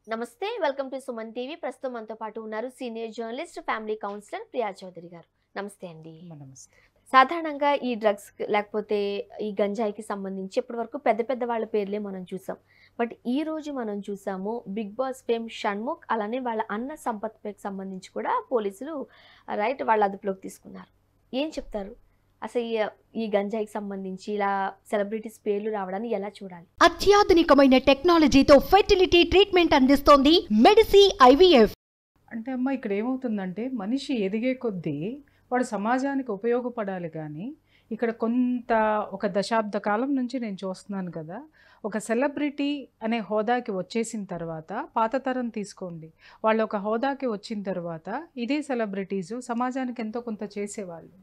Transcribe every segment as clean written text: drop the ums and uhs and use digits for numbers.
నమస్తే welcome to Suman TV. ప్రస్తుతం మనతో పాటు ఉన్నారు senior journalist, family counsellor Priya Chaudhary గారు. నమస్తే అండి. నమస్తే. సాధారణంగా ఈ డ్రగ్స్ లేకపోతే ఈ గంజాయికి సంబంధించి ఇప్పటివరకు పెద్ద పెద్ద వాళ్ళ పేర్లే మనం చూసాం. బట్ ఈ రోజు మనం చూసాము బిగ్ బాస్ ఫేమ్ షణ్ముఖ్, అలానే వాళ్ళ అన్న సంపత్కి సంబంధించి కూడా పోలీసులు వాళ్ళ అదుపులోకి తీసుకున్నారు. ఏం చెప్తారు అసలు ఈ గంజాయికి సంబంధించి ఇలా సెలబ్రిటీస్ పేర్లు రావడాన్ని ఎలా చూడాలి? అత్యాధునికమైన టెక్నాలజీతో ఫెర్టిలిటీ ట్రీట్మెంట్ అందిస్తోంది మెడిసి ఐవీఎఫ్. అంటే అమ్మ ఇక్కడ ఏమవుతుందంటే మనిషి ఎదిగే కొద్దీ వాడు సమాజానికి ఉపయోగపడాలి. కానీ ఇక్కడ కొంత ఒక దశాబ్ద కాలం నుంచి నేను చూస్తున్నాను కదా, ఒక సెలబ్రిటీ అనే హోదాకి వచ్చేసిన తర్వాత, పాత తరం తీసుకోండి, వాళ్ళు ఒక హోదాకి వచ్చిన తర్వాత ఇదే సెలబ్రిటీసు సమాజానికి ఎంతో కొంత చేసేవాళ్ళు,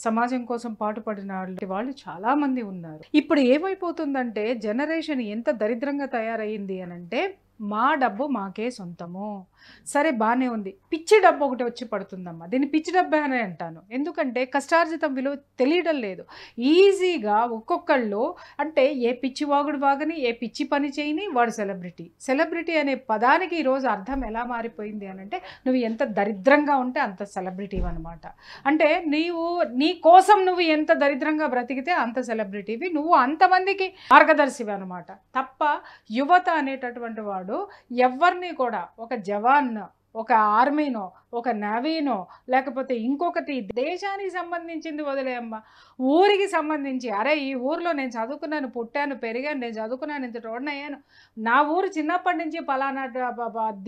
సమాజం కోసం పాటుపడిన వాళ్ళు చాలామంది ఉన్నారు. ఇప్పుడు ఏమైపోతుందంటే జనరేషన్ ఎంత దరిద్రంగా తయారయ్యింది అనంటే, మా డబ్బు మాకే సొంతము. సరే బాగానే ఉంది, పిచ్చి డబ్బు ఒకటి వచ్చి పడుతుందమ్మా. దీన్ని పిచ్చి డబ్బే అని అంటాను. ఎందుకంటే కష్టార్జితం విలువ తెలియడం లేదు. ఈజీగా ఒక్కొక్కళ్ళు అంటే ఏ పిచ్చి వాగుడు వాగని, ఏ పిచ్చి పని చేయని వాడు సెలబ్రిటీ. సెలబ్రిటీ అనే పదానికి ఈరోజు అర్థం ఎలా మారిపోయింది అని అంటే, నువ్వు ఎంత దరిద్రంగా ఉంటే అంత సెలబ్రిటీ అనమాట. అంటే నీ కోసం నువ్వు ఎంత దరిద్రంగా బ్రతికితే అంత సెలబ్రిటీవి, నువ్వు అంతమందికి మార్గదర్శివి అనమాట. తప్ప యువత అనేటటువంటి వాడు ఎవరిని కూడా ఒక జవాన్, ఒక ఆర్మీనో, ఒక నేవీనో, లేకపోతే ఇంకొకటి దేశానికి సంబంధించింది వదిలేయమ్మా, ఊరికి సంబంధించి, అరే ఈ ఊరిలో నేను చదువుకున్నాను, పుట్టాను, పెరిగాను, నేను చదువుకున్నాను, ఇంత రోడ్నయ్యాను, నా ఊరు చిన్నప్పటి నుంచి పలానా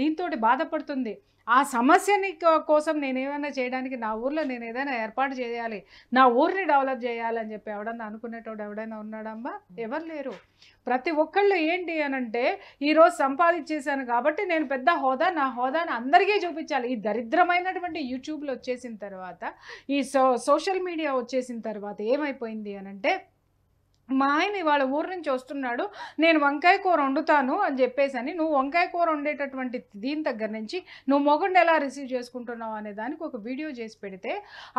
దీంతో బాధపడుతుంది, ఆ సమస్యని కోసం నేను ఏమైనా చేయడానికి, నా ఊర్లో నేను ఏదైనా ఏర్పాటు చేయాలి, నా ఊరిని డెవలప్ చేయాలని చెప్పి ఎవడన్నా అనుకునేటోడు ఎవడైనా ఉన్నాడమ్మా? ఎవరు లేరు. ప్రతి ఒక్కళ్ళు ఏంటి అనంటే, ఈరోజు సంపాదించేశాను కాబట్టి నేను పెద్ద హోదా, నా హోదాను అందరికీ చూపించాలి. ఈ దరిద్రమైనటువంటి యూట్యూబ్లో వచ్చేసిన తర్వాత, ఈ సోషల్ మీడియా వచ్చేసిన తర్వాత ఏమైపోయింది అనంటే, మా ఆయన ఇవాళ ఊరు నుంచి వస్తున్నాడు, నేను వంకాయ కూర వండుతాను అని చెప్పేసి నువ్వు వంకాయ కూర వండేటటువంటి దీని దగ్గర నుంచి నువ్వు మొగుడిని ఎలా రిసీవ్ చేసుకుంటున్నావు అనే దానికి ఒక వీడియో చేసి పెడితే,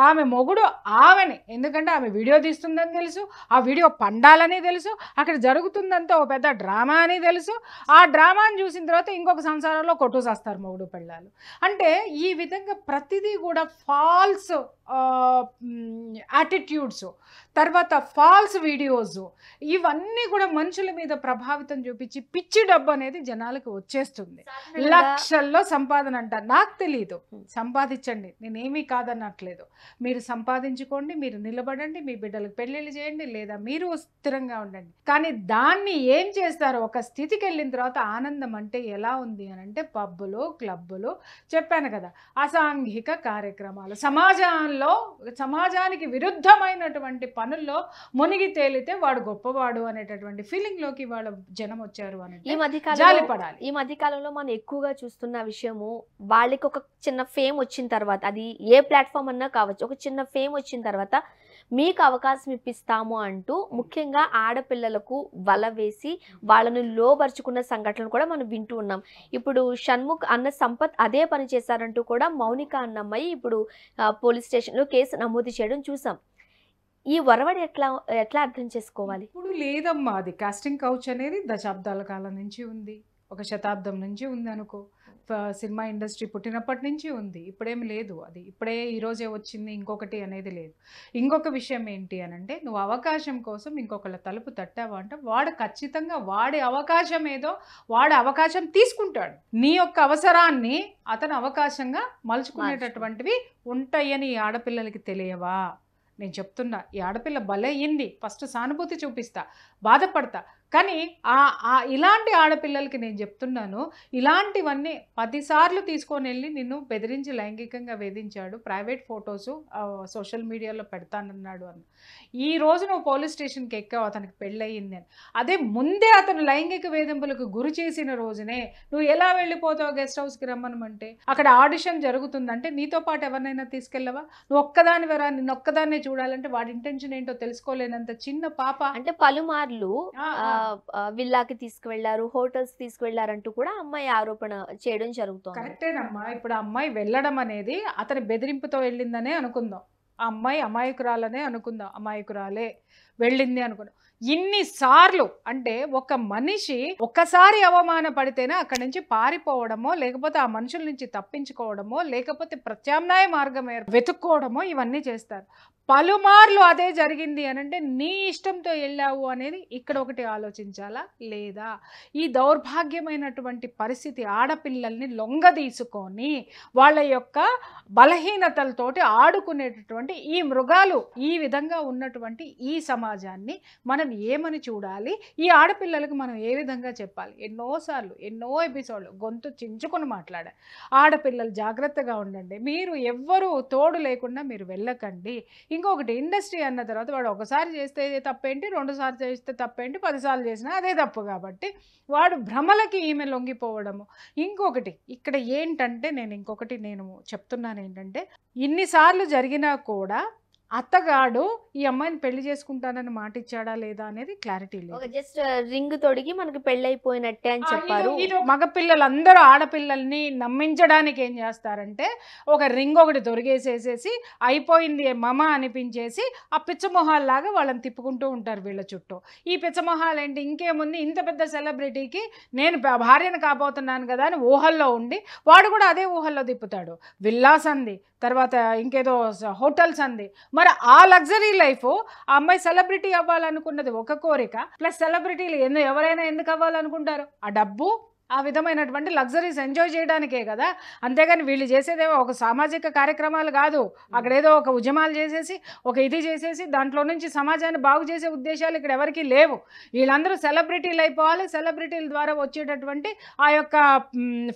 ఆమె మొగుడు ఆమెని, ఎందుకంటే ఆమె వీడియో తీస్తుందని తెలుసు, ఆ వీడియో పండాలని తెలుసు, అక్కడ జరుగుతుందంతా ఒక పెద్ద డ్రామా అని తెలుసు, ఆ డ్రామాని చూసిన తర్వాత ఇంకొక సంసారంలో కొట్టుసేస్తారు మొగుడు పెళ్ళాలు. అంటే ఈ విధంగా ప్రతిదీ కూడా ఫాల్స్ యాటిట్యూడ్స్, తర్వాత ఫాల్స్ వీడియోస్, ఇవన్నీ కూడా మనుషుల మీద ప్రభావితం చూపించి పిచ్చి డబ్బు అనేది జనాలకు వచ్చేస్తుంది. లక్షల్లో సంపాదన అంటారు. నాకు తెలియదు, సంపాదించండి, నేనేమీ కాదనట్లేదు. మీరు సంపాదించుకోండి, మీరు నిలబడండి, మీ బిడ్డలకు పెళ్ళిళ్ళు చేయండి, లేదా మీరు స్థిరంగా ఉండండి. కానీ దాన్ని ఏం చేస్తారో, ఒక స్థితికి వెళ్ళిన తర్వాత ఆనందం అంటే ఎలా ఉంది అని అంటే, పబ్బులు, క్లబ్బులు, చెప్పాను కదా, అసాంఘిక కార్యక్రమాలు, సమాజానికి విరుద్ధమైనటువంటి పనుల్లో మునిగి తేలితే వాడు గొప్పవాడు అనేటటువంటి ఫీలింగ్ లోకి వాళ్ళ జనం వచ్చారు అని జాలిపడాలి. ఈ మధ్య కాలంలో మనం ఎక్కువగా చూస్తున్న విషయము, వాళ్ళకి ఒక చిన్న ఫేమ్ వచ్చిన తర్వాత, అది ఏ ప్లాట్ఫామ్ అన్నా కావచ్చు, ఒక చిన్న ఫేమ్ వచ్చిన తర్వాత మీకు అవకాశం ఇప్పిస్తాము అంటూ ముఖ్యంగా ఆడపిల్లలకు వల వేసి వాళ్ళను లోబరుచుకున్న సంఘటనలు కూడా మనం వింటూ ఉన్నాం. ఇప్పుడు షణ్ముఖ్ అన్న సంపత్ అదే పని చేశారంటూ కూడా మౌనిక అన్న అమ్మాయి ఇప్పుడు పోలీస్ స్టేషన్లో కేసు నమోదు చేయడం చూసాం. ఈ వరవడి ఎట్లా అర్థం చేసుకోవాలి? ఇప్పుడు లేదమ్మా, అది కాస్టింగ్ కౌచ్ అనేది దశాబ్దాల కాలం నుంచి ఉంది, ఒక శతాబ్దం నుంచి ఉంది అనుకో. సినిమా ఇండస్ట్రీ పుట్టినప్పటి నుంచి ఉంది, ఇప్పుడేమి లేదు. అది ఇప్పుడే ఈరోజే వచ్చింది ఇంకొకటి అనేది లేదు. ఇంకొక విషయం ఏంటి అనంటే, నువ్వు అవకాశం కోసం ఇంకొకళ్ళ తలుపు తట్టావు అంటే వాడు ఖచ్చితంగా వాడి అవకాశం ఏదో వాడి అవకాశం తీసుకుంటాడు. నీ యొక్క అవసరాన్ని అతను అవకాశంగా మలుచుకునేటటువంటివి ఉంటాయని ఈ ఆడపిల్లలకి తెలియవా? నేను చెప్తున్నా, ఈ ఆడపిల్ల భలే అయింది, ఫస్ట్ సానుభూతి చూపిస్తా, బాధపడతా. కానీ ఇలాంటి ఆడపిల్లలకి నేను చెప్తున్నాను, ఇలాంటివన్నీ 10 సార్లు తీసుకొని వెళ్ళి నిన్ను బెదిరించి లైంగికంగా వేధించాడు, ప్రైవేట్ ఫొటోసు సోషల్ మీడియాలో పెడతానన్నాడు అని, ఈ రోజు నువ్వు పోలీస్ స్టేషన్కి ఎక్కావు, అతనికి పెళ్ళయింది అని. అదే ముందే అతను లైంగిక వేధింపులకు గురి చేసిన రోజునే నువ్వు ఎలా వెళ్ళిపోతావు గెస్ట్ హౌస్కి రమ్మనమంటే? అక్కడ ఆడిషన్ జరుగుతుందంటే నీతో పాటు ఎవరినైనా తీసుకెళ్ళవా? నువ్వు ఒక్కదాని వెరా, నిన్నొక్కదాన్నే చూడాలంటే వాడి ఇంటెన్షన్ ఏంటో తెలుసుకోలేనంత చిన్న పాప. అంటే పలుమార్లు విల్లాకి తీసుకువెళ్లారు, హోటల్స్ తీసుకువెళ్లారంటూ కూడా అమ్మాయి ఆరోపణ చేయడం జరుగుతుంది. కరెక్టేనమ్మా. ఇప్పుడు ఆ అమ్మాయి వెళ్ళడం అనేది అతని బెదిరింపుతో వెళ్ళిందనే అనుకుందాం, ఆ అమ్మాయి అమాయకురాలనే అనుకుందాం, అమాయకురాలే వెళ్ళింది అనుకున్నాం. ఇన్నిసార్లు అంటే ఒక మనిషి ఒక్కసారి అవమానపడితేనే అక్కడి నుంచి పారిపోవడమో, లేకపోతే ఆ మనుషుల నుంచి తప్పించుకోవడమో, లేకపోతే ప్రత్యామ్నాయ మార్గం వెతుక్కోవడమో ఇవన్నీ చేస్తారు. పలుమార్లు అదే జరిగింది అని అంటే నీ ఇష్టంతో వెళ్ళావు అనేది ఇక్కడ ఒకటి ఆలోచించాలా లేదా? ఈ దౌర్భాగ్యమైనటువంటి పరిస్థితి ఆడపిల్లల్ని లొంగ తీసుకొని వాళ్ళ యొక్క బలహీనతలతోటి ఆడుకునేటటువంటి ఈ మృగాలు ఈ విధంగా ఉన్నటువంటి ఈ సమాజాన్ని మనం ఏమని చూడాలి? ఈ ఆడపిల్లలకు మనం ఏ విధంగా చెప్పాలి? ఎన్నోసార్లు ఎన్నో ఎపిసోడ్లు గొంతు చించుకొని మాట్లాడా. ఆడపిల్లలు జాగ్రత్తగా ఉండండి, మీరు ఎవ్వరూ తోడు లేకుండా మీరు వెళ్ళకండి. ఇంకొకటి, ఇండస్ట్రీ అన్న తర్వాత వాడు ఒకసారి చేస్తే తప్పేంటి, 2 సార్లు చేస్తే తప్పేంటి, 10 సార్లు చేసినా అదే తప్పు. కాబట్టి వాడు భ్రమలకి ఈమె లొంగిపోవడము. ఇంకొకటి ఇక్కడ ఏంటంటే నేను చెప్తున్నాను ఏంటంటే, ఇన్నిసార్లు జరిగినా కూడా అత్తగాడు ఈ అమ్మాయిని పెళ్లి చేసుకుంటానని మాట ఇచ్చాడా లేదా అనేది క్లారిటీ లేదు. జస్ట్ రింగ్ తొడిగి మనకి పెళ్ళైపోయినట్టే అని చెప్పారు. మగపిల్లలందరూ ఆడపిల్లల్ని నమ్మించడానికి ఏం చేస్తారంటే ఒక రింగ్ ఒకటి దొరికేసేసేసి అయిపోయింది మమ అనిపించేసి ఆ పిచ్చమొహాల్లాగా వాళ్ళని తిప్పుకుంటూ ఉంటారు వీళ్ళ చుట్టూ. ఈ పిచ్చమొహాలు ఏంటి, ఇంకేముంది, ఇంత పెద్ద సెలబ్రిటీకి నేను భార్యను కాబోతున్నాను కదా అని ఊహల్లో ఉండి వాడు కూడా అదే ఊహల్లో తిప్పుతాడు. విల్లాస్ అంది, తర్వాత ఇంకేదో హోటల్స్ అంది. మరి ఆ లగ్జరీ లైఫ్, ఆ అమ్మాయి సెలబ్రిటీ అవ్వాలనుకున్నది ఒక కోరిక, ప్లస్ సెలబ్రిటీలు ఎవరైనా ఎందుకు అవ్వాలనుకుంటారు? ఆ డబ్బు, ఆ విధమైనటువంటి లగ్జరీస్ ఎంజాయ్ చేయడానికే కదా. అంతేగాని వీళ్ళు చేసేదేమో ఒక సామాజిక కార్యక్రమాలు కాదు. అక్కడేదో ఒక ఉద్యమాలు చేసేసి ఒక ఇది చేసేసి దాంట్లో నుంచి సమాజాన్ని బాగు చేసే ఉద్దేశాలు ఇక్కడ ఎవరికీ లేవు. వీళ్ళందరూ సెలబ్రిటీలు అయిపోవాలి, సెలబ్రిటీల ద్వారా వచ్చేటటువంటి ఆ యొక్క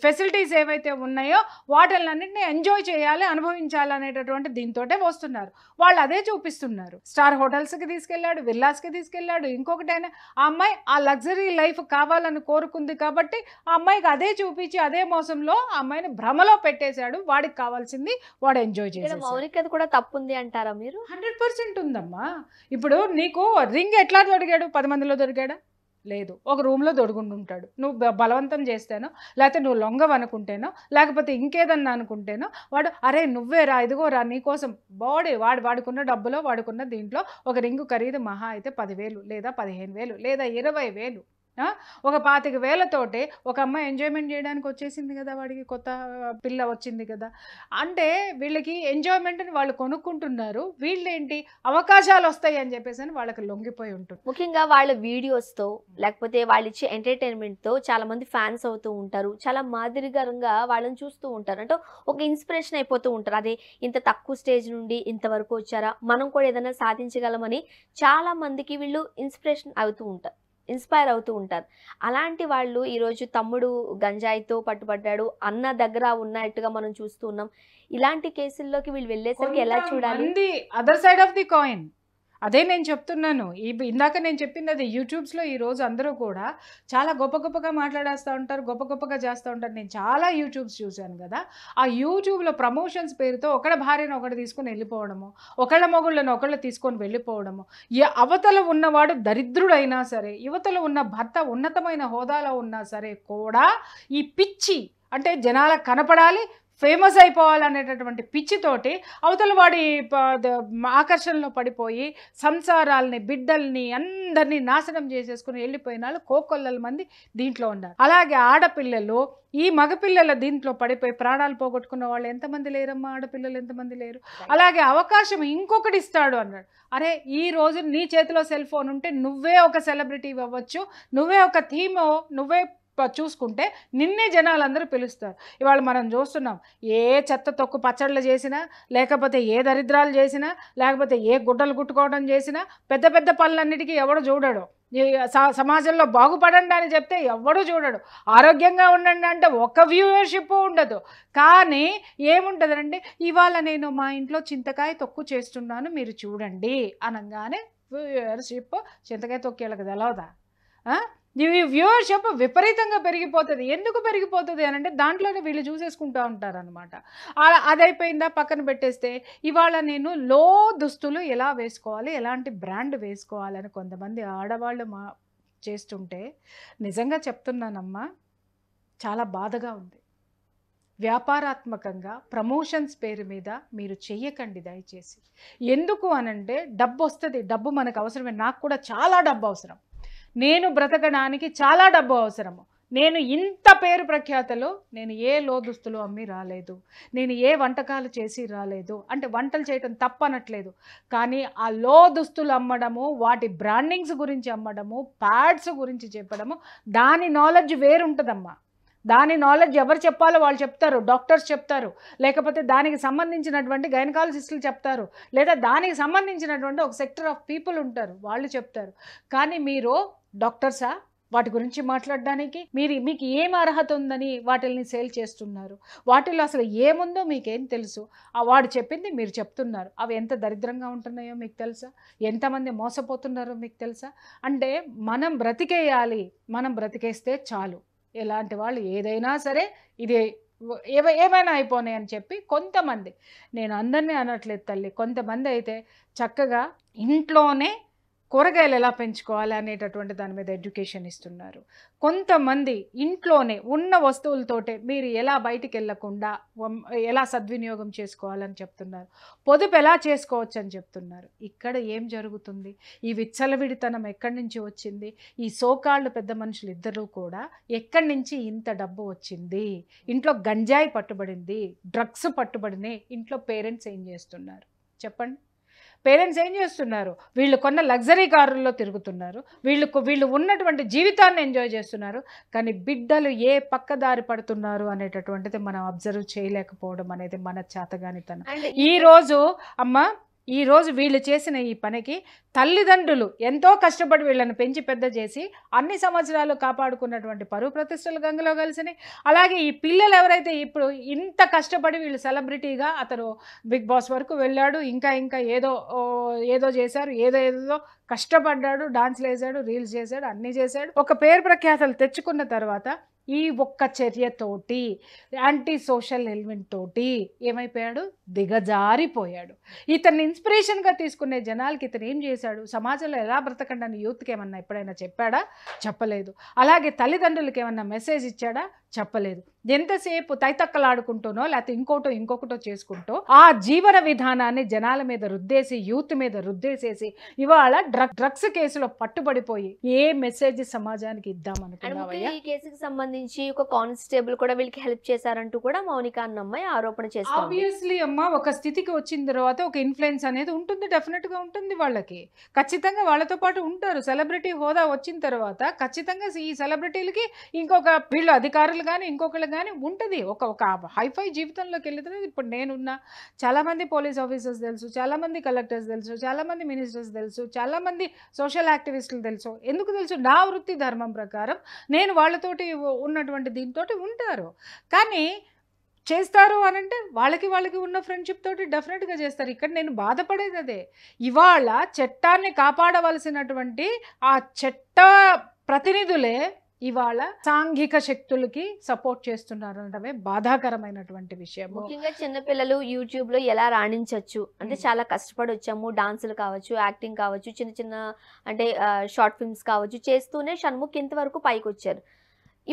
ఫెసిలిటీస్ ఏవైతే ఉన్నాయో వాటిలన్నింటినీ ఎంజాయ్ చేయాలి, అనుభవించాలి అనేటటువంటి దీంతోటే వస్తున్నారు. వాళ్ళు అదే చూపిస్తున్నారు. స్టార్ హోటల్స్కి తీసుకెళ్ళాడు, విల్లాస్కి తీసుకెళ్ళాడు. ఇంకొకటైనా ఆ అమ్మాయి ఆ లగ్జరీ లైఫ్ కావాలని కోరుకుంది కాబట్టి ఆ అమ్మాయికి అదే చూపించి అదే మోసంలో ఆ అమ్మాయిని భ్రమలో పెట్టేశాడు. వాడికి కావాల్సింది వాడు ఎంజాయ్ చేశాడు. మౌనికది కూడా తప్పుంది అంటారా మీరు? 100% ఉందమ్మా. ఇప్పుడు నీకు రింగ్ ఎట్లా దొరికాడు? 10 మందిలో దొరికాడా? లేదు, ఒక రూమ్లో దొడుకుంటుంటాడు. నువ్వు బలవంతం చేస్తేనో, లేకపోతే నువ్వు లొంగవనుకుంటేనో, లేకపోతే ఇంకేదన్నా అనుకుంటేనో వాడు అరే నువ్వేరా, ఇదిగోరా నీకోసం వాడుకున్న డబ్బులో వాడుకున్న దీంట్లో ఒక రింగు ఖరీదు మహా అయితే 10,000 లేదా 15,000 లేదా 20,000. ఒక 25,000తోటి ఒక అమ్మాయి ఎంజాయ్మెంట్ చేయడానికి వచ్చేసింది కదా, వాడికి కొత్త పిల్ల వచ్చింది కదా. అంటే వీళ్ళకి ఎంజాయ్మెంట్ని వాళ్ళు కొనుక్కుంటున్నారు. వీళ్ళేంటి అవకాశాలు వస్తాయి అని చెప్పేసి అని వాళ్ళకి లొంగిపోయి ఉంటుంది. ముఖ్యంగా వాళ్ళ వీడియోస్తో లేకపోతే వాళ్ళు ఇచ్చే ఎంటర్టైన్మెంట్తో చాలా మంది ఫ్యాన్స్ అవుతూ ఉంటారు. చాలా మాదిరికరంగా వాళ్ళని చూస్తూ ఉంటారు. అంటే ఒక ఇన్స్పిరేషన్ అయిపోతూ ఉంటారు. అదే ఇంత తక్కువ స్టేజ్ నుండి ఇంతవరకు వచ్చారా, మనం కూడా ఏదైనా సాధించగలమని చాలా మందికి వీళ్ళు ఇన్స్పైర్ అవుతూ ఉంటారు. అలాంటి వాళ్ళు ఈరోజు తమ్ముడు గంజాయితో పట్టుబడ్డాడు, అన్న దగ్గర ఉన్నట్టుగా మనం చూస్తూ ఉన్నాం. ఇలాంటి కేసుల్లోకి వీళ్ళు వెళ్ళేసరికి ఎలా చూడాలి? Other side of the coin అదే నేను చెప్తున్నాను. ఇందాక నేను చెప్పింది అది. యూట్యూబ్స్లో ఈరోజు అందరూ కూడా చాలా గొప్పగా మాట్లాడేస్తూ ఉంటారు, గొప్పగా చేస్తూ ఉంటారు. నేను చాలా యూట్యూబ్స్ చూశాను కదా. ఆ యూట్యూబ్లో ప్రమోషన్స్ పేరుతో ఒకళ్ళ భార్యను ఒకటి తీసుకొని వెళ్ళిపోవడము, ఒకళ్ళ మొగుళ్ళను ఒకళ్ళు తీసుకొని వెళ్ళిపోవడము. అవతల ఉన్నవాడు దరిద్రుడైనా సరే, యువతలో ఉన్న భర్త ఉన్నతమైన హోదాలో ఉన్నా సరే కూడా ఈ పిచ్చి అంటే జనాలకు కనపడాలి, ఫేమస్ అయిపోవాలనేటటువంటి పిచ్చితోటి అవతల వాడి ఆకర్షణలో పడిపోయి సంసారాలని, బిడ్డల్ని అందరినీ నాశనం చేసేసుకుని వెళ్ళిపోయిన వాళ్ళు కోకొల్లల మంది దీంట్లో ఉన్నారు. అలాగే ఆడపిల్లలు, ఈ మగపిల్లల దీంట్లో పడిపోయి ప్రాణాలు పోగొట్టుకున్న వాళ్ళు ఎంతమంది లేరమ్మా? ఆడపిల్లలు ఎంతమంది లేరు? అలాగే అవకాశం ఇంకొకటి ఇస్తాడు అన్నాడు. అరే ఈ రోజు నీ చేతిలో సెల్ ఫోన్ ఉంటే నువ్వే ఒక సెలబ్రిటీ అవ్వచ్చు, నువ్వే ఒక థీమ్, నువ్వే చూసుకుంటే నిన్నే జనాలందరూ పిలుస్తారు. ఇవాళ మనం చూస్తున్నాం, ఏ చెత్త తొక్కు పచ్చళ్ళు చేసినా, లేకపోతే ఏ దరిద్రాలు చేసినా, లేకపోతే ఏ గుడ్డలు కుట్టుకోవడం చేసినా పెద్ద పెద్ద పనులన్నిటికీ ఎవడు చూడడు. సమాజంలో బాగుపడండి అని చెప్తే ఎవడు చూడడు. ఆరోగ్యంగా ఉండండి అంటే ఒక్క వ్యూవర్షిప్ ఉండదు. కానీ ఏముంటుందంటే ఇవాళ నేను మా ఇంట్లో చింతకాయ తొక్కు చేస్తున్నాను మీరు చూడండి అనగానే వ్యూవర్షిప్ చింతకాయ తొక్కేళ్ళకి తెలవదా? ఈ వ్యూవర్షిప్ విపరీతంగా పెరిగిపోతుంది. ఎందుకు పెరిగిపోతుంది అని అంటే దాంట్లోనే వీళ్ళు చూసేసుకుంటూ ఉంటారనమాట. అదైపోయిందా పక్కన పెట్టేస్తే ఇవాళ నేను లో దుస్తులు ఎలా వేసుకోవాలి, ఎలాంటి బ్రాండ్ వేసుకోవాలని కొంతమంది ఆడవాళ్ళు చేస్తుంటే నిజంగా చెప్తున్నానమ్మా, చాలా బాధగా ఉంది. వ్యాపారాత్మకంగా ప్రమోషన్స్ పేరు మీద మీరు చెయ్యకండి దయచేసి. ఎందుకు అనంటే డబ్బు వస్తుంది, డబ్బు మనకు అవసరమే. నాకు కూడా చాలా డబ్బు అవసరం, నేను బ్రతకడానికి చాలా డబ్బు అవసరము. నేను ఇంత పేరు ప్రఖ్యాతలో నేను ఏ లోదుస్తులు అమ్మి రాలేదు, నేను ఏ వంటకాలు చేసి రాలేదు. అంటే వంటలు చేయటం తప్పనట్లేదు, కానీ ఆ లోదుస్తులు అమ్మడము, వాటి బ్రాండింగ్స్ గురించి అమ్మడము, ప్యాడ్స్ గురించి చెప్పడము, దాని నాలెడ్జ్ వేరుంటుందమ్మా. దాని నాలెడ్జ్ ఎవరు చెప్పాలో వాళ్ళు చెప్తారు, డాక్టర్స్ చెప్తారు, లేకపోతే దానికి సంబంధించినటువంటి గైనకాలజిస్టులు చెప్తారు, లేదా దానికి సంబంధించినటువంటి ఒక సెక్టర్ ఆఫ్ పీపుల్ ఉంటారు, వాళ్ళు చెప్తారు. కానీ మీరు డాక్టర్సా వాటి గురించి మాట్లాడడానికి? మీకు ఏం అర్హత ఉందని వాటిల్ని సేల్ చేస్తున్నారు? వాటిల్లో అసలు ఏముందో మీకేం తెలుసు? వాడు చెప్పింది మీరు చెప్తున్నారు. అవి ఎంత దరిద్రంగా ఉంటున్నాయో మీకు తెలుసా? ఎంతమంది మోసపోతున్నారో మీకు తెలుసా? అంటే మనం బ్రతికేయాలి, మనం బ్రతికేస్తే చాలు. ఎలాంటి వాళ్ళు ఏదైనా సరే ఇది ఏమైనా అయిపోయినాయి అని చెప్పి కొంతమంది, నేను అందరినీ అనట్లేదు తల్లి, కొంతమంది అయితే చక్కగా ఇంట్లోనే కూరగాయలు ఎలా పెంచుకోవాలి అనేటటువంటి దాని మీద ఎడ్యుకేషన్ ఇస్తున్నారు. కొంతమంది ఇంట్లోనే ఉన్న వస్తువులతోటే మీరు ఎలా బయటికి వెళ్ళకుండా ఎలా సద్వినియోగం చేసుకోవాలని చెప్తున్నారు, పొదుపు ఎలా చేసుకోవచ్చు అని చెప్తున్నారు. ఇక్కడ ఏం జరుగుతుంది? ఈ విచ్చలవిడితనం ఎక్కడి నుంచి వచ్చింది? ఈ సోకాళ్ళు పెద్ద మనుషులు ఇద్దరు కూడా ఎక్కడి నుంచి ఇంత డబ్బు వచ్చింది? ఇంట్లో గంజాయి పట్టుబడింది, డ్రగ్స్ పట్టుబడినాయి, ఇంట్లో పేరెంట్స్ ఏం చేస్తున్నారు చెప్పండి? పేరెంట్స్ ఏం చేస్తున్నారు? వీళ్ళు కొన్న లగ్జరీ కారుల్లో తిరుగుతున్నారు, వీళ్ళు ఉన్నటువంటి జీవితాన్ని ఎంజాయ్ చేస్తున్నారు, కానీ బిడ్డలు ఏ పక్కదారి పడుతున్నారు అనేటటువంటిది మనం అబ్జర్వ్ చేయలేకపోవడం అనేది మన చేతగానితనం. ఈరోజు వీళ్ళు చేసిన ఈ పనికి తల్లిదండ్రులు ఎంతో కష్టపడి వీళ్ళని పెంచి పెద్ద చేసి అన్ని సంవత్సరాలు కాపాడుకున్నటువంటి పరువు ప్రతిష్టలు గంగలో కలిసినాయి. అలాగే ఈ పిల్లలు ఎవరైతే ఇప్పుడు ఇంత కష్టపడి వీళ్ళు సెలబ్రిటీగా, అతను బిగ్ బాస్ వరకు వెళ్ళాడు, ఇంకా ఏదో చేశారు, ఏదో కష్టపడ్డాడు, డాన్స్లు వేసాడు, రీల్స్ చేశాడు, అన్నీ చేశాడు, ఒక పేరు ప్రఖ్యాతలు తెచ్చుకున్న తర్వాత ఈ ఒక్క చర్యతోటి, యాంటీ సోషల్ ఎలిమెంట్ తోటి ఏమైపోయాడు? దిగజారిపోయాడు. ఇతన్ని ఇన్స్పిరేషన్గా తీసుకునే జనాలకి ఇతను ఏం చేశాడు? సమాజంలో ఎలా బ్రతకండి అని యూత్కి ఏమన్నా ఎప్పుడైనా చెప్పాడా? చెప్పలేదు. అలాగే తల్లిదండ్రులకి ఏమన్నా మెసేజ్ ఇచ్చాడా? చెప్పలేదు. ఎంతసేపు తైతక్కలాడుకుంటూనో లేకపోతే ఇంకొకటో చేసుకుంటూ ఆ జీవన విధానాన్ని జనాల మీద రుద్దేసి, యూత్ మీద రుద్దేసేసి ఇవాళ డ్రగ్స్ కేసులో పట్టుబడిపోయి ఏ మెసేజ్ సమాజానికి ఇద్దామనుకున్నావయ్యా? ఈ కేసుకి సంబంధించి ఒక కానిస్టేబుల్ కూడా వీళ్ళకి హెల్ప్ చేశారంటూ కూడా మౌనిక అన్న అమ్మాయి ఆరోపణ చేస్తుంది. ఆబ్వియస్లీ అమ్మ, ఒక స్థితికి వచ్చిన తర్వాత ఒక ఇన్ఫ్లుయెన్స్ అనేది ఉంటుంది, డెఫినెట్ గా ఉంటుంది. వాళ్ళకి ఖచ్చితంగా వాళ్ళతో పాటు ఉంటారు. సెలబ్రిటీ హోదా వచ్చిన తర్వాత ఖచ్చితంగా ఈ సెలబ్రిటీలకి ఇంకొక వీళ్ళు అధికారులు కానీ ఇంకొకళ్ళు కానీ ఉంటుంది. ఒక హైఫై జీవితంలోకి వెళ్తే ఇప్పుడు నేనున్నా, చాలామంది పోలీస్ ఆఫీసర్స్ తెలుసు, చాలామంది కలెక్టర్స్ తెలుసు, చాలామంది మినిస్టర్స్ తెలుసు, చాలామంది సోషల్ యాక్టివిస్టులు తెలుసు. ఎందుకు తెలుసు? నా వృత్తి ధర్మం ప్రకారం నేను వాళ్ళతోటి ఉన్నటువంటి దీంతో ఉంటారు. కానీ చేస్తారు అనంటే వాళ్ళకి ఉన్న ఫ్రెండ్షిప్ తోటి డెఫినెట్గా చేస్తారు. ఇక్కడ నేను బాధపడేది అదే. ఇవాళ చట్టాన్ని కాపాడవలసినటువంటి ఆ చట్ట ప్రతినిధులే ఇవాళ సాంఘిక శక్తులకి సపోర్ట్ చేస్తున్నారు అనడమే బాధాకరమైనటువంటి విషయం. ముఖ్యంగా చిన్నపిల్లలు యూట్యూబ్ లో ఎలా రాణించవచ్చు అంటే చాలా కష్టపడి వచ్చాము, డాన్సులు కావచ్చు, యాక్టింగ్ కావచ్చు, చిన్న అంటే షార్ట్ ఫిల్మ్స్ కావచ్చు చేస్తూనే షణ్ముఖ్ ఇంతవరకు పైకి వచ్చారు.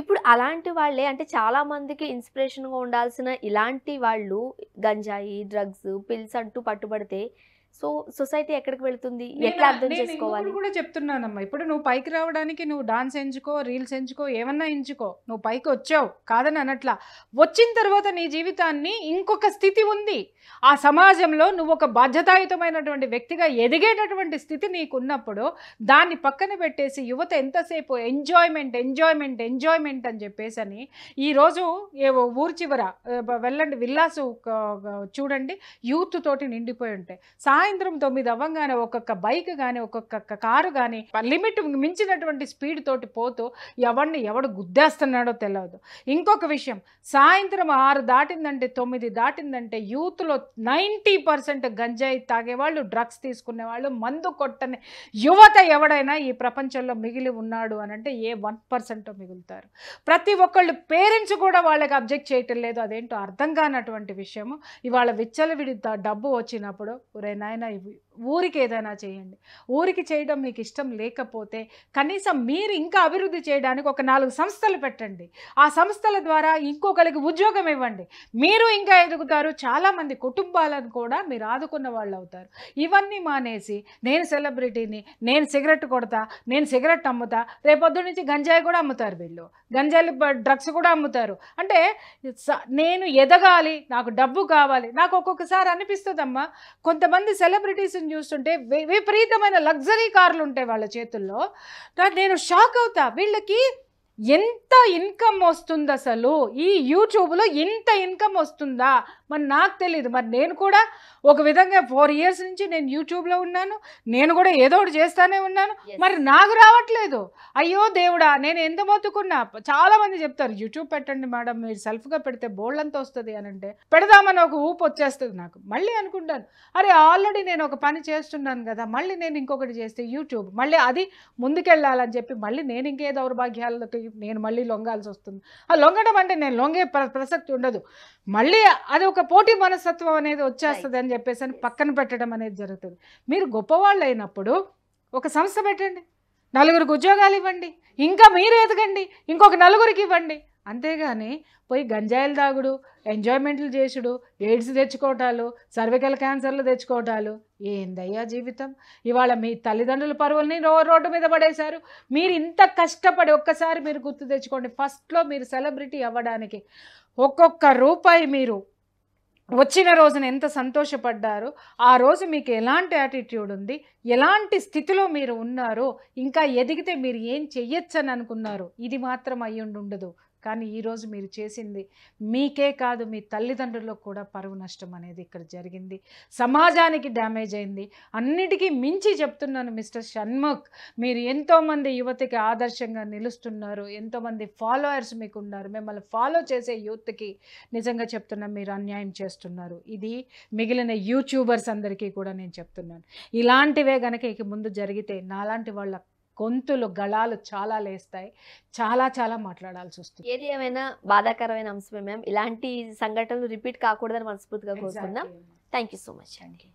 ఇప్పుడు అలాంటి వాళ్ళే అంటే చాలా మందికి ఇన్స్పిరేషన్గా ఉండాల్సిన ఇలాంటి వాళ్ళు గంజాయి, డ్రగ్స్, పిల్స్ అంటూ పట్టుబడితే సో సొసైటీ ఎక్కడికి వెళ్తుంది? ఎట్లా అర్థం చేసుకోవాలి? కూడా చెప్తున్నానమ్మా, ఇప్పుడు నువ్వు పైకి రావడానికి నువ్వు డాన్స్ ఎంచుకో, రీల్స్ ఎంచుకో, ఏమన్నా ఎంచుకో, నువ్వు పైకి వచ్చావు కాదని అనట్లా. వచ్చిన తర్వాత నీ జీవితాన్ని ఇంకొక స్థితి ఉంది. ఆ సమాజంలో నువ్వు ఒక బాధ్యతాయుతమైనటువంటి వ్యక్తిగా ఎదిగేటటువంటి స్థితి నీకు ఉన్నప్పుడు దాన్ని పక్కన పెట్టేసి యువత ఎంతసేపు ఎంజాయ్మెంట్ అని చెప్పేసి అని ఈరోజు ఊరు చివర వెళ్ళండి, విల్లాసు చూడండి, యూత్ తోటి నిండిపోయి ఉంటాయి. సాయంత్రం 9 అవ్వగానే ఒక్కొక్క బైక్ కానీ ఒక్కొక్క కారు కానీ లిమిట్ మించినటువంటి స్పీడ్ తోటి పోతూ ఎవడు గుద్దేస్తున్నాడో తెలియదు. ఇంకొక విషయం, సాయంత్రం 6 దాటిందంటే 9 దాటిందంటే యూత్లో 90% గంజాయి తాగేవాళ్ళు, డ్రగ్స్ తీసుకునేవాళ్ళు, మందు కొట్టని యువత ఎవడైనా ఈ ప్రపంచంలో మిగిలి ఉన్నాడు అని అంటే ఏ 1% మిగులుతారు. ప్రతి ఒక్కళ్ళు పేరెంట్స్ కూడా వాళ్ళకి అబ్జెక్ట్ చేయటం లేదు. అదేంటో అర్థం కానటువంటి విషయము. ఇవాళ విచ్చలవిడి డబ్బు వచ్చినప్పుడు నాయన ఊరికి ఏదైనా చేయండి. ఊరికి చేయడం మీకు ఇష్టం లేకపోతే కనీసం మీరు ఇంకా అభివృద్ధి చేయడానికి ఒక 4 సంస్థలు పెట్టండి. ఆ సంస్థల ద్వారా ఇంకొకరికి ఉద్యోగం ఇవ్వండి. మీరు ఇంకా ఎదుగుతారు. చాలామంది కుటుంబాలను కూడా మీరు ఆదుకున్న వాళ్ళు అవుతారు. ఇవన్నీ మానేసి నేను సెలబ్రిటీని, నేను సిగరెట్ కొడతా, నేను సిగరెట్ అమ్ముతా, రేపొద్దు నుంచి గంజాయి కూడా అమ్ముతారు వీళ్ళు, గంజాయి డ్రగ్స్ కూడా అమ్ముతారు. అంటే నేను ఎదగాలి, నాకు డబ్బు కావాలి. నాకు ఒక్కొక్కసారి అనిపిస్తుందమ్మా, కొంతమంది సెలబ్రిటీస్ని చూస్తుంటే విపరీతమైన లగ్జరీ కార్లు ఉంటాయి వాళ్ళ చేతుల్లో. నేను షాక్ అవుతా, వీళ్ళకి ఎంత ఇన్కమ్ వస్తుంది అసలు, ఈ యూట్యూబ్లో ఇంత ఇన్కమ్ వస్తుందా? మరి నాకు తెలియదు. మరి నేను కూడా ఒక విధంగా 4 years నుంచి నేను యూట్యూబ్లో ఉన్నాను, నేను కూడా ఏదో ఒకటి చేస్తానే ఉన్నాను, మరి నాకు రావట్లేదు. అయ్యో దేవుడా, నేను ఎంత మొత్తుకున్నా. చాలామంది చెప్తారు యూట్యూబ్ పెట్టండి మేడం, మీరు సెల్ఫ్గా పెడితే బోల్డ్ అంతా వస్తుంది అని. అంటే పెడదామని ఒక ఊపు వచ్చేస్తుంది నాకు. మళ్ళీ అనుకుంటాను, అరే ఆల్రెడీ నేను ఒక పని చేస్తున్నాను కదా, మళ్ళీ నేను ఇంకొకటి చేస్తే యూట్యూబ్ మళ్ళీ అది ముందుకెళ్ళాలని చెప్పి మళ్ళీ నేను ఇంకే దౌర్భాగ్యాలకి నేను మళ్ళీ లొంగాల్సి వస్తుంది. ఆ లొంగడం అంటే నేను లొంగే ప్రసక్తి ఉండదు. మళ్ళీ అది ఒక పోటీ మనస్తత్వం అనేది వచ్చేస్తుంది అని చెప్పేసి అని పక్కన పెట్టడం అనేది జరుగుతుంది. మీరు గొప్పవాళ్ళు అయినప్పుడు ఒక సంస్థ పెట్టండి, 4 ఉద్యోగాలు ఇవ్వండి, ఇంకా మీరు ఎదగండి, ఇంకొక 4 ఇవ్వండి. అంతేగాని పోయి గంజాయిలు తాగుడు, ఎంజాయ్మెంట్లు చేసుడు, ఎయిడ్స్ తెచ్చుకోవటాలు, సర్వికల్ క్యాన్సర్లు తెచ్చుకోవటాలు, ఏందయ్యా జీవితం? ఇవాళ మీ తల్లిదండ్రుల పరువుల్ని రోడ్డు మీద పడేశారు. మీరు ఇంత కష్టపడి ఒక్కసారి మీరు గుర్తు తెచ్చుకోండి, ఫస్ట్లో మీరు సెలబ్రిటీ అవ్వడానికి ఒక్కొక్క రూపాయి మీరు వచ్చిన రోజున ఎంత సంతోషపడ్డారు, ఆ రోజు మీకు ఎలాంటి యాటిట్యూడ్ ఉంది, ఎలాంటి స్థితిలో మీరు ఉన్నారు, ఇంకా ఎదిగితే మీరు ఏం చెయ్యొచ్చని అనుకున్నారు, ఇది మాత్రం అయ్యుండదు. కానీ ఈరోజు మీరు చేసింది మీకే కాదు, మీ తల్లిదండ్రులకు కూడా పరువు నష్టం అనేది ఇక్కడ జరిగింది, సమాజానికి డ్యామేజ్ అయింది. అన్నిటికీ మించి చెప్తున్నాను మిస్టర్ షణ్ముఖ్, మీరు ఎంతోమంది యువతకి ఆదర్శంగా నిలుస్తున్నారు, ఎంతోమంది ఫాలోయర్స్ మీకు ఉన్నారు, మిమ్మల్ని ఫాలో చేసే యూత్కి నిజంగా చెప్తున్నా మీరు అన్యాయం చేస్తున్నారు. ఇది మిగిలిన యూట్యూబర్స్ అందరికీ కూడా నేను చెప్తున్నాను. ఇలాంటివే కనుక ఇక ముందు జరిగితే నాలాంటి వాళ్ళ గొంతులు గళాలు చాలా లేస్తాయి, చాలా మాట్లాడాల్సి వస్తుంది. ఏది ఏమైనా బాధాకరమైన అంశమే మ్యామ్. ఇలాంటి సంఘటనలు రిపీట్ కాకూడదని మనస్ఫూర్తిగా కోరుకుందాం. థ్యాంక్ యూ సో మచ్ అండి.